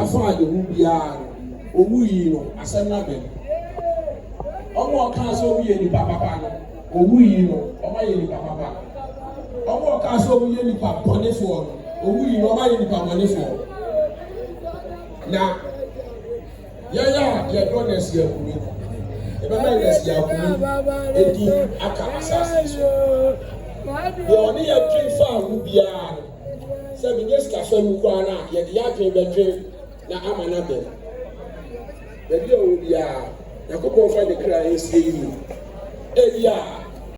afa de hu biara owu yi no asem na be omo ka so owu ye ni papa no owu yi no omo ye ni papa omo ka so owu ye ni papa bonefo no owu yi no omo ye ni papa bonefo na ya donors ya kumi ebe na yes ya kumi edi aka asase so ye oni ya twin fa hu biara se bi yes ka so mu kwa na ye de ya twin be twin na ama na be be bi o biara na ko ko fa de kra esi yi edia